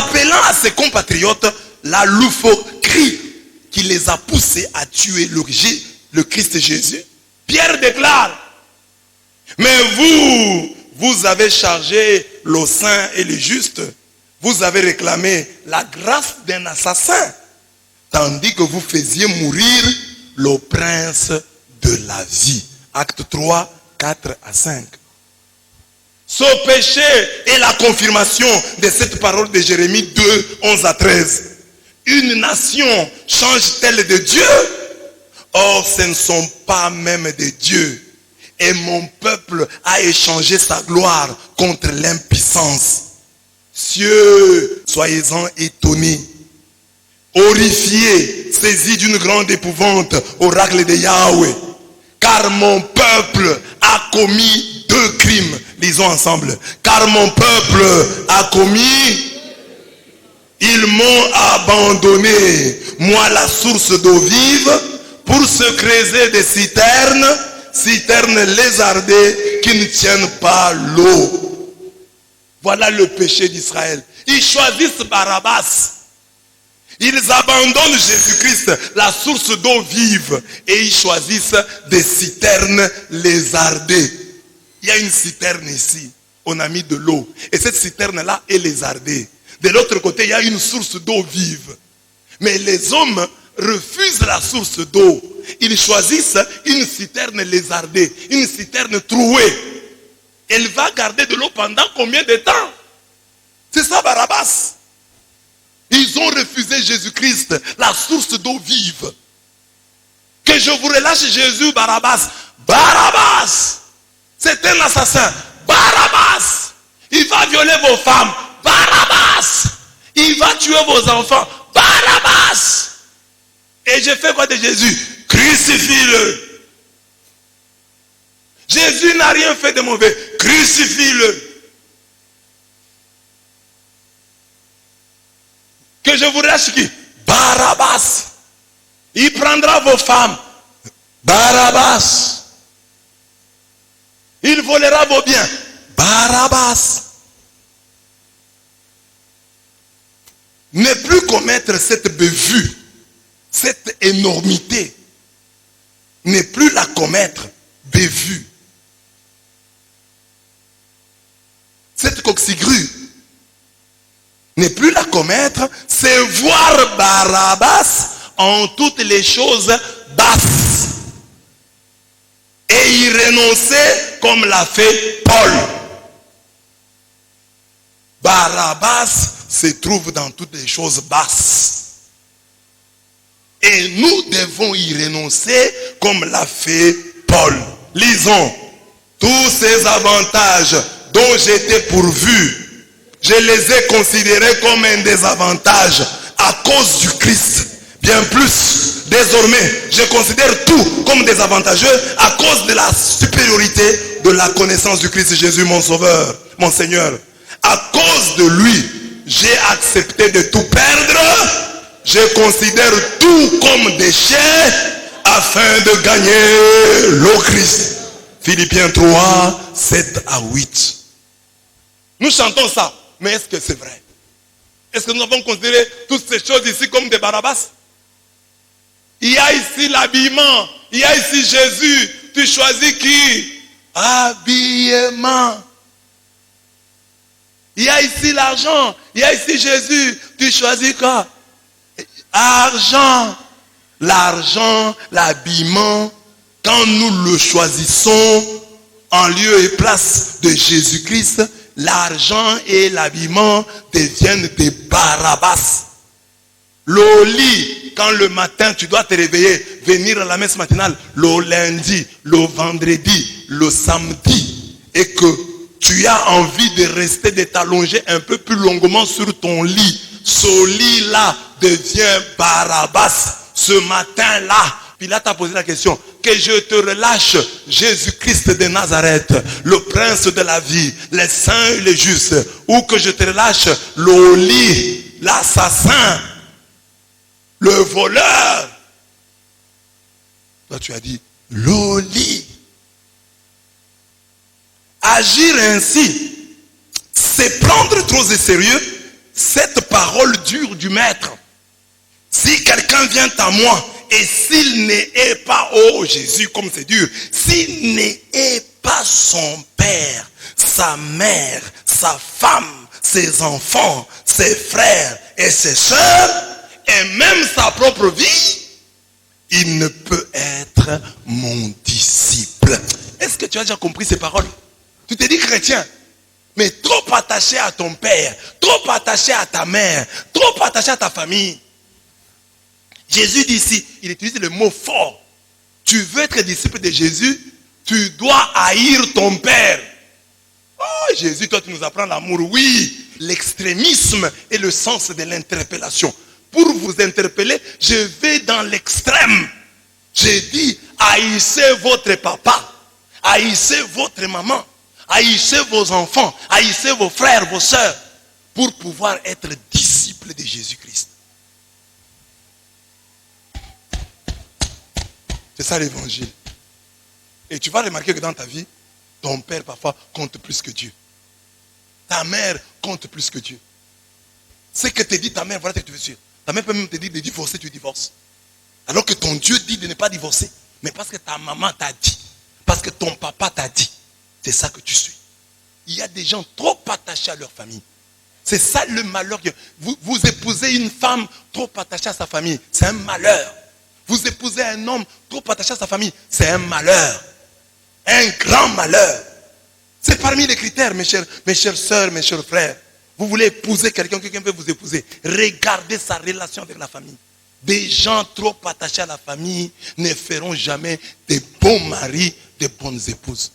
rappelant à ses compatriotes la loufoquerie qui les a poussés à tuer le Christ Jésus, Pierre déclare, mais vous avez chargé le saint et le juste, vous avez réclamé la grâce d'un assassin, tandis que vous faisiez mourir le prince de la vie. Acte 3, 4 à 5. Ce péché est la confirmation de cette parole de Jérémie 2, 11 à 13. Une nation change-t-elle de Dieu? Or, ce ne sont pas même des dieux. Et mon peuple a échangé sa gloire contre l'impuissance. Cieux, soyez-en étonnés. Horrifiés, saisis d'une grande épouvante, oracle de Yahweh. Car mon peuple a commis 2 crimes. Lisons ensemble. Car mon peuple a commis... Ils m'ont abandonné, moi la source d'eau vive, pour se creuser des citernes lézardées qui ne tiennent pas l'eau. Voilà le péché d'Israël. Ils choisissent Barabbas. Ils abandonnent Jésus-Christ, la source d'eau vive, et ils choisissent des citernes lézardées. Il y a une citerne ici, on a mis de l'eau, et cette citerne-là est lézardée. De l'autre côté, il y a une source d'eau vive. Mais les hommes refusent la source d'eau. Ils choisissent une citerne lézardée, une citerne trouée. Elle va garder de l'eau pendant combien de temps? C'est ça Barabbas. Ils ont refusé Jésus-Christ, la source d'eau vive. Que je vous relâche Jésus, Barabbas. Barabbas, c'est un assassin. Barabbas, il va violer vos femmes. Barabbas, il va tuer vos enfants. Barabbas. Et je fais quoi de Jésus? Crucifie-le. Jésus n'a rien fait de mauvais. Crucifie-le. Que je vous relâche qui? Barabbas. Il prendra vos femmes. Barabbas. Il volera vos biens. Barabbas. Ne plus commettre cette bévue, cette énormité, ne plus la commettre, bévue. Cette coxigrue, ne plus la commettre, c'est voir Barabbas en toutes les choses basses. Et y renoncer comme l'a fait Paul. Barabbas se trouve dans toutes les choses basses. Et nous devons y renoncer comme l'a fait Paul. Lisons. Tous ces avantages dont j'étais pourvu, je les ai considérés comme un désavantage à cause du Christ. Bien plus, désormais, je considère tout comme désavantageux à cause de la supériorité de la connaissance du Christ Jésus, mon Sauveur, mon Seigneur. À cause de lui, j'ai accepté de tout perdre. Je considère tout comme déchet afin de gagner le Christ. Philippiens 3, 7 à 8. Nous chantons ça, mais est-ce que c'est vrai? Est-ce que nous avons considéré toutes ces choses ici comme des Barabbas? Il y a ici l'habillement, il y a ici Jésus. Tu choisis qui? Habillement. Il y a ici l'argent, il y a ici Jésus. Tu choisis quoi? Argent. L'argent, l'habillement, quand nous le choisissons en lieu et place de Jésus-Christ, l'argent et l'habillement deviennent des Barabbas. Le lit, quand le matin tu dois te réveiller, venir à la messe matinale, le lundi, le vendredi, le samedi, et que tu as envie de rester, de t'allonger un peu plus longuement sur ton lit, ce lit-là devient Barabbas. Ce matin-là, Pilate a posé la question, que je te relâche Jésus-Christ de Nazareth, le prince de la vie, les saints et les justes, ou que je te relâche le lit, l'assassin, le voleur. Toi tu as dit, le lit. Agir ainsi, c'est prendre trop au sérieux cette parole dure du maître. Si quelqu'un vient à moi et s'il n'est pas, oh Jésus, comme c'est dur, s'il n'est pas son père, sa mère, sa femme, ses enfants, ses frères et ses sœurs, et même sa propre vie, il ne peut être mon disciple. Est-ce que tu as déjà compris ces paroles? Tu te dis chrétien, mais trop attaché à ton père, trop attaché à ta mère, trop attaché à ta famille. Jésus dit ici, il utilise le mot fort. Tu veux être disciple de Jésus, tu dois haïr ton père. Oh Jésus, toi tu nous apprends l'amour. Oui, l'extrémisme est le sens de l'interpellation. Pour vous interpeller, je vais dans l'extrême. J'ai dit, haïssez votre papa, haïssez votre maman, haïssez vos enfants, haïssez vos frères, vos sœurs, pour pouvoir être disciple de Jésus-Christ. C'est ça l'évangile. Et tu vas remarquer que dans ta vie, ton père parfois compte plus que Dieu. Ta mère compte plus que Dieu. Ce que te dit ta mère, voilà ce que tu veux dire. Ta mère peut même te dire de divorcer, tu divorces. Alors que ton Dieu dit de ne pas divorcer. Mais parce que ta maman t'a dit, parce que ton papa t'a dit, c'est ça que tu suis. Il y a des gens trop attachés à leur famille. C'est ça le malheur. Vous épousez une femme trop attachée à sa famille. C'est un malheur. Vous épousez un homme trop attaché à sa famille. C'est un malheur. Un grand malheur. C'est parmi les critères, mes chères sœurs, mes chers frères. Vous voulez épouser quelqu'un veut vous épouser. Regardez sa relation avec la famille. Des gens trop attachés à la famille ne feront jamais de bons maris, de bonnes épouses.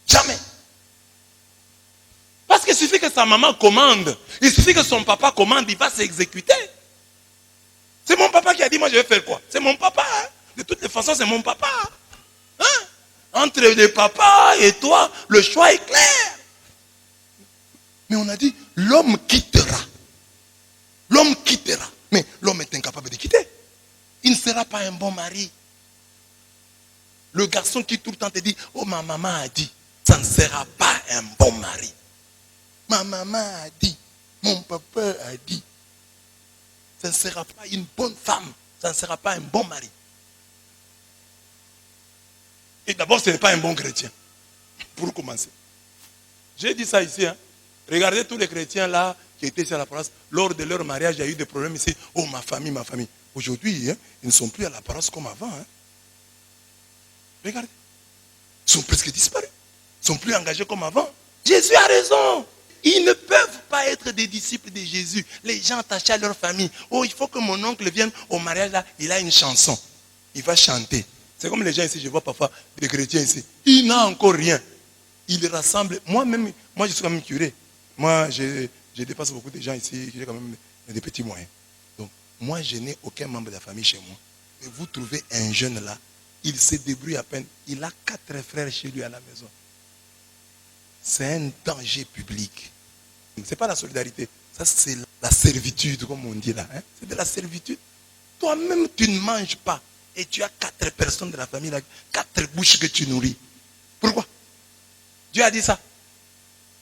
Jamais. Parce qu'il suffit que sa maman commande. Il suffit que son papa commande, il va s'exécuter. C'est mon papa qui a dit, moi je vais faire quoi? C'est mon papa. Hein? De toutes les façons, c'est mon papa. Hein? Entre le papa et toi, le choix est clair. Mais on a dit, l'homme quittera. L'homme quittera. Mais l'homme est incapable de quitter. Il ne sera pas un bon mari. Le garçon qui tout le temps te dit, oh ma maman a dit, ça ne sera pas un bon mari. Ma maman a dit, mon papa a dit. Ça ne sera pas une bonne femme. Ça ne sera pas un bon mari. Et d'abord, ce n'est pas un bon chrétien. Pour commencer. J'ai dit ça ici. Hein. Regardez tous les chrétiens là qui étaient ici à la paroisse. Lors de leur mariage, il y a eu des problèmes ici. Oh, ma famille, ma famille. Aujourd'hui, hein, ils ne sont plus à la paroisse comme avant. Hein. Regardez. Ils sont presque disparus. Ils ne sont plus engagés comme avant. Jésus a raison. Ils ne peuvent pas être des disciples de Jésus. Les gens attachés à leur famille. Oh, il faut que mon oncle vienne au mariage là. Il a une chanson. Il va chanter. C'est comme les gens ici, je vois parfois des chrétiens ici. Il n'a encore rien. Il rassemble. Moi-même, moi je suis quand même curé. Moi, je dépasse beaucoup de gens ici. J'ai quand même des petits moyens. Donc, moi, je n'ai aucun membre de la famille chez moi. Mais vous trouvez un jeune là. Il se débrouille à peine. Il a 4 frères chez lui à la maison. C'est un danger public. Ce n'est pas la solidarité. Ça, c'est la servitude, comme on dit là. Hein? C'est de la servitude. Toi-même, tu ne manges pas. Et tu as 4 personnes de la famille, là, 4 bouches que tu nourris. Pourquoi? Dieu a dit ça.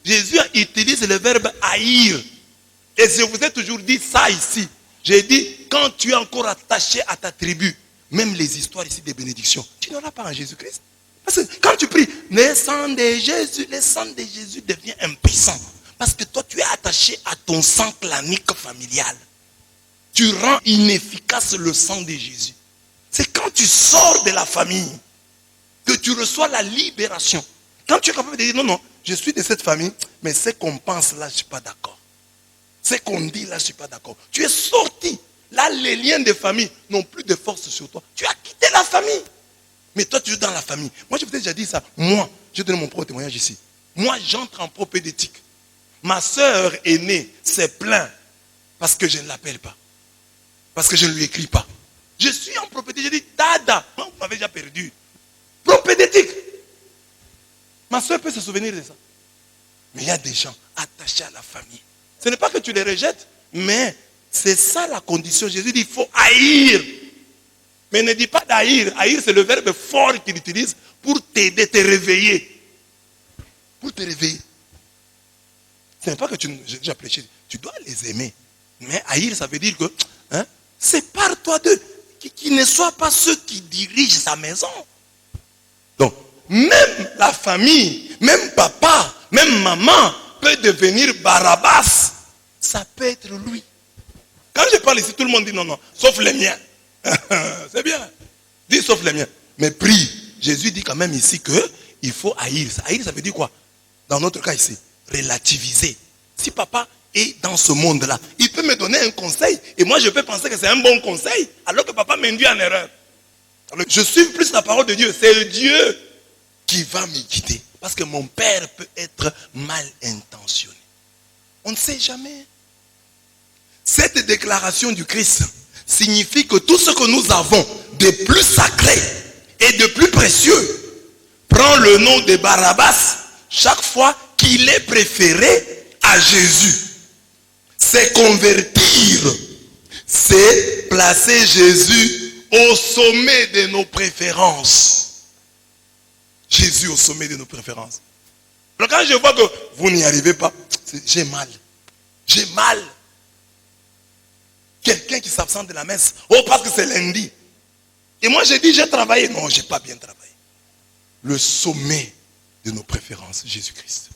Jésus utilise le verbe haïr. Et je vous ai toujours dit ça ici. J'ai dit, quand tu es encore attaché à ta tribu, même les histoires ici des bénédictions, tu n'auras pas en Jésus-Christ. Parce que quand tu pries, le sang de Jésus devient impuissant. Parce que toi, tu es attaché à ton sang clanique familial. Tu rends inefficace le sang de Jésus. C'est quand tu sors de la famille que tu reçois la libération. Quand tu es capable de dire, non, non, je suis de cette famille, mais ce qu'on pense là, je ne suis pas d'accord. Ce qu'on dit là, je ne suis pas d'accord. Tu es sorti. Là, les liens de famille n'ont plus de force sur toi. Tu as quitté la famille. Mais toi, tu es dans la famille. Moi, je vous ai déjà dit ça. Moi, je donne mon propre témoignage ici. Moi, j'entre en propédétique. Ma sœur aînée s'est plainte parce que je ne l'appelle pas. Parce que je ne lui écris pas. Je suis en prophétique. Je dis, Dada, vous m'avez déjà perdu. Prophétique. Ma soeur peut se souvenir de ça. Mais il y a des gens attachés à la famille. Ce n'est pas que tu les rejettes, mais c'est ça la condition. Jésus dit, il faut haïr. Mais ne dis pas d'haïr. Haïr, c'est le verbe fort qu'il utilise pour t'aider, te réveiller. Pour te réveiller. Ce n'est pas que j'ai déjà prêché. tu dois les aimer. Mais haïr, ça veut dire que sépare-toi d'eux. Qu'ils ne soient pas ceux qui dirigent sa maison. Donc, même la famille, même papa, même maman peut devenir Barabbas. Ça peut être lui. Quand je parle ici, tout le monde dit non, non, sauf les miens. C'est bien. Dis sauf les miens. Mais prie. Jésus dit quand même ici qu'il faut haïr. Haïr, ça veut dire quoi? Dans notre cas ici, relativiser. Si papa est dans ce monde-là, il peut me donner un conseil et moi je peux penser que c'est un bon conseil alors que papa m'induit en erreur. Alors, je suis plus la parole de Dieu. C'est Dieu qui va me guider. Parce que mon père peut être mal intentionné. On ne sait jamais. Cette déclaration du Christ signifie que tout ce que nous avons de plus sacré et de plus précieux prend le nom de Barabbas chaque fois qu'il est préféré à Jésus. C'est convertir, c'est placer Jésus au sommet de nos préférences. Jésus au sommet de nos préférences. Alors quand je vois que vous n'y arrivez pas, j'ai mal. J'ai mal. Quelqu'un qui s'absente de la messe. Oh, parce que c'est lundi. Et moi j'ai dit, j'ai travaillé. Non, j'ai pas bien travaillé. Le sommet de nos préférences, Jésus-Christ.